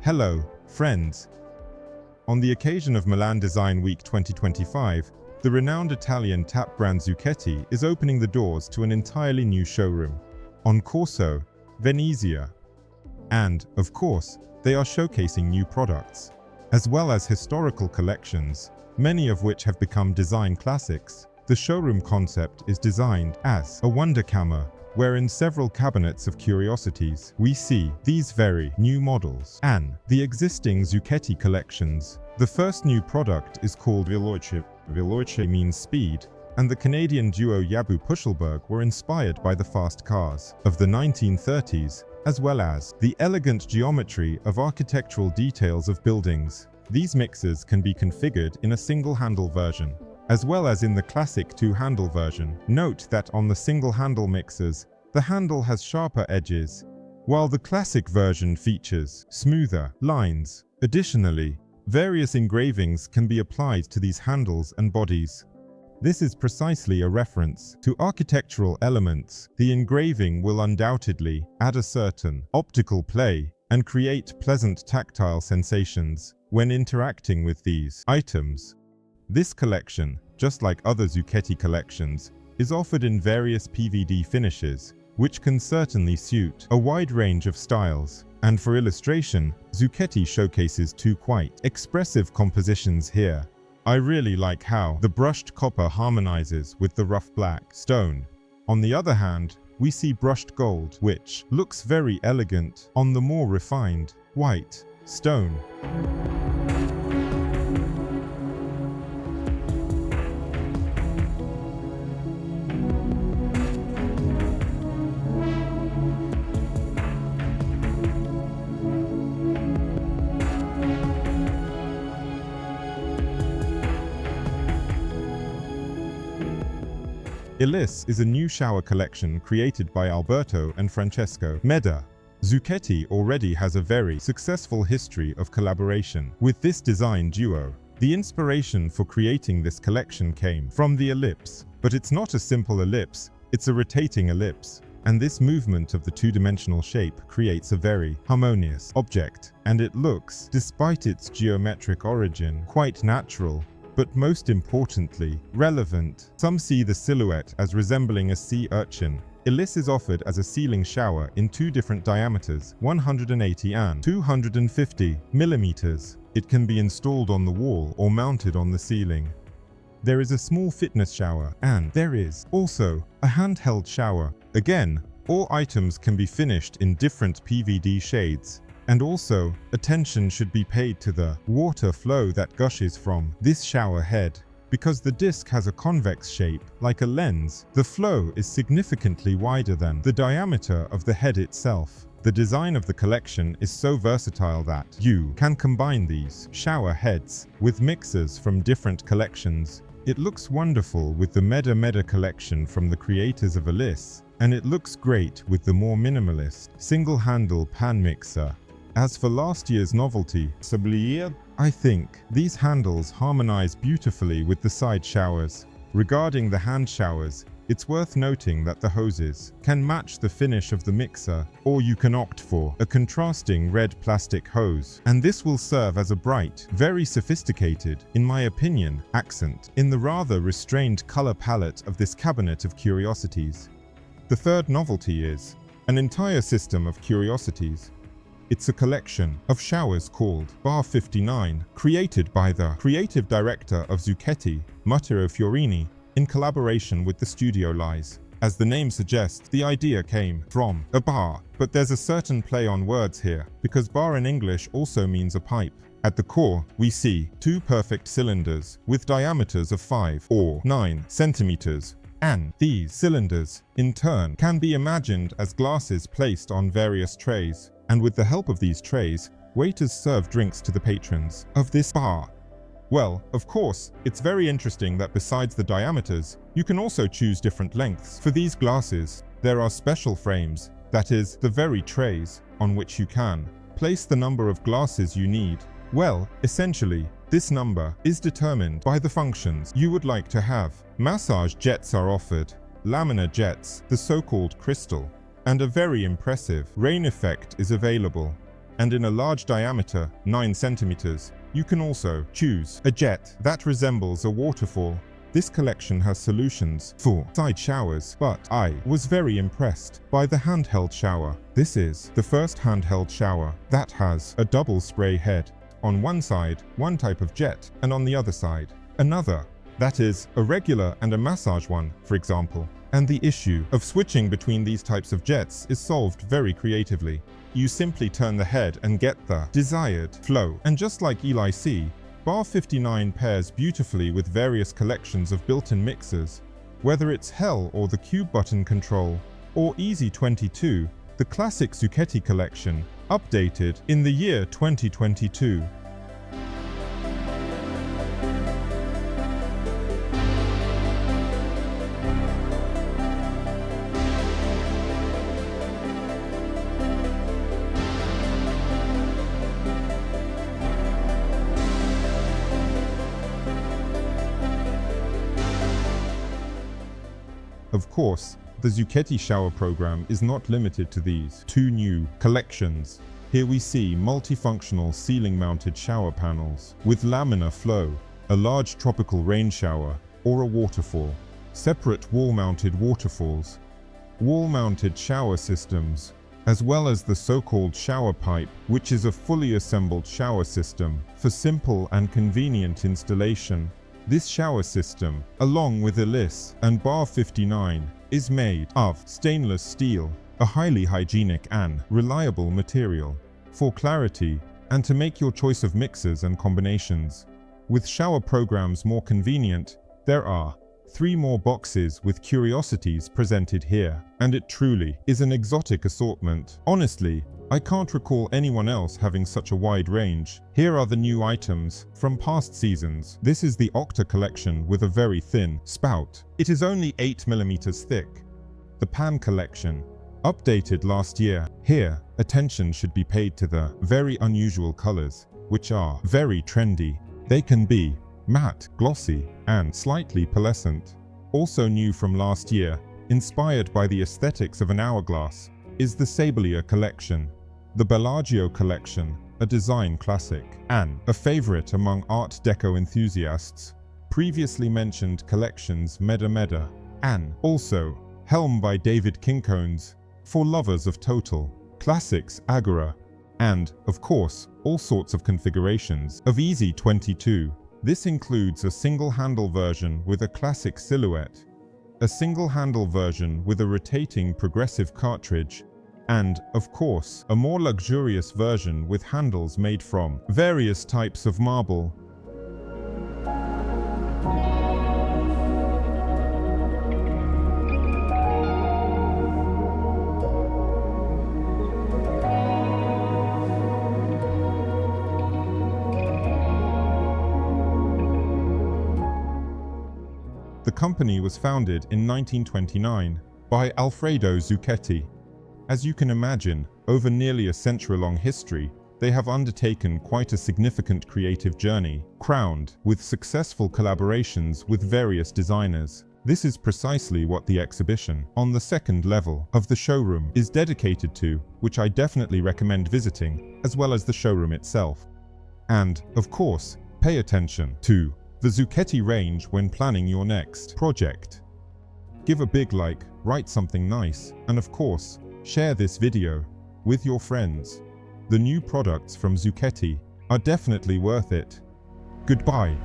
Hello, friends. On the occasion of Milan Design Week 2025, the renowned Italian tap brand Zucchetti is opening the doors to an entirely new showroom on Corso, Venezia. And, of course, they are showcasing new products, as well as historical collections, many of which have become design classics. The showroom concept is designed as a Wunderkammer, where in several cabinets of curiosities we see these very new models and the existing Zucchetti collections. The first new product is called Veloce. Veloce means speed, and the Canadian duo Yabu Puschelberg were inspired by the fast cars of the 1930s, as well as the elegant geometry of architectural details of buildings. These mixers can be configured in a single-handle version, as well as in the classic two-handle version. Note that on the single-handle mixers, the handle has sharper edges, while the classic version features smoother lines. Additionally, various engravings can be applied to these handles and bodies. This is precisely a reference to architectural elements. The engraving will undoubtedly add a certain optical play and create pleasant tactile sensations when interacting with these items. This collection, just like other Zucchetti collections, is offered in various PVD finishes, which can certainly suit a wide range of styles. And for illustration, Zucchetti showcases two quite expressive compositions here. I really like how the brushed copper harmonizes with the rough black stone. On the other hand, we see brushed gold, which looks very elegant on the more refined white stone. Elise is a new shower collection created by Alberto and Francesco Meda. Zucchetti already has a very successful history of collaboration with this design duo. The inspiration for creating this collection came from the ellipse, but it's not a simple ellipse, it's a rotating ellipse. And this movement of the two-dimensional shape creates a very harmonious object, and it looks, despite its geometric origin, quite natural. But most importantly, relevant. Some see the silhouette as resembling a sea urchin. Elise is offered as a ceiling shower in two different diameters, 180 and 250 millimeters. It can be installed on the wall or mounted on the ceiling. There is a small fitness shower, and there is also a handheld shower. Again, all items can be finished in different PVD shades. And also, attention should be paid to the water flow that gushes from this shower head. Because the disc has a convex shape, like a lens, the flow is significantly wider than the diameter of the head itself. The design of the collection is so versatile that you can combine these shower heads with mixers from different collections. It looks wonderful with the Meda collection from the creators of Elise, and it looks great with the more minimalist single-handle pan mixer. As for last year's novelty, Sablier, I think these handles harmonize beautifully with the side showers. Regarding the hand showers, it's worth noting that the hoses can match the finish of the mixer, or you can opt for a contrasting red plastic hose, and this will serve as a bright, very sophisticated, in my opinion, accent in the rather restrained color palette of this cabinet of curiosities. The third novelty is an entire system of curiosities. It's a collection of showers called Bar 59, created by the creative director of Zucchetti, Matteo Fiorini, in collaboration with the studio Lies. As the name suggests, the idea came from a bar, but there's a certain play on words here, because bar in English also means a pipe. At the core, we see two perfect cylinders with diameters of 5 or 9 centimeters. And these cylinders, in turn, can be imagined as glasses placed on various trays. And with the help of these trays, waiters serve drinks to the patrons of this bar. Well, of course, it's very interesting that besides the diameters, you can also choose different lengths. For these glasses, there are special frames, that is, the very trays, on which you can place the number of glasses you need. Well, essentially, this number is determined by the functions you would like to have. Massage jets are offered, laminar jets, the so-called crystal, and a very impressive rain effect is available. and in a large diameter, 9 centimeters. You can also choose a jet that resembles a waterfall. This collection has solutions for side showers, but I was very impressed by the handheld shower. This is the first handheld shower that has a double spray head. On one side, one type of jet, and on the other side, another. That is, a regular and a massage one, for example. And the issue of switching between these types of jets is solved very creatively. You simply turn the head and get the desired flow. And just like Eli C, Bar 59 pairs beautifully with various collections of built-in mixers. Whether it's Hell or the Cube button control, or Easy 22, the classic Zucchetti collection, updated in the year 2022. Of course, the Zucchetti shower program is not limited to these two new collections. Here we see multifunctional ceiling-mounted shower panels with laminar flow, a large tropical rain shower, or a waterfall, separate wall-mounted waterfalls, wall-mounted shower systems, as well as the so-called shower pipe, which is a fully assembled shower system for simple and convenient installation. This shower system, along with Elise and Bar 59, is made of stainless steel, a highly hygienic and reliable material. For clarity, and to make your choice of mixers and combinations, with shower programs more convenient, there are 3 more boxes with curiosities presented here, and it truly is an exotic assortment. Honestly, I can't recall anyone else having such a wide range. Here are the new items from past seasons. This is the Octa collection with a very thin spout. It is only 8 mm thick. The Pan collection, updated last year. Here, attention should be paid to the very unusual colors, which are very trendy. They can be matte, glossy, and slightly pearlescent. Also new from last year, inspired by the aesthetics of an hourglass, is the Sablier collection. The Bellagio collection, a design classic, and a favorite among Art Deco enthusiasts. Previously mentioned collections Meda Meda, and also Helm by David Kincones, for lovers of total classics Agora, and, of course, all sorts of configurations of Easy 22. This includes a single-handle version with a classic silhouette, a single-handle version with a rotating progressive cartridge, and, of course, a more luxurious version with handles made from various types of marble. The company was founded in 1929 by Alfredo Zucchetti. As you can imagine, over nearly a century-long history, they have undertaken quite a significant creative journey, crowned with successful collaborations with various designers. This is precisely what the exhibition on the second level of the showroom is dedicated to, which I definitely recommend visiting, as well as the showroom itself. And, of course, pay attention to the Zucchetti range when planning your next project. Give a big like, write something nice, and of course, share this video with your friends. The new products from Zucchetti are definitely worth it. Goodbye.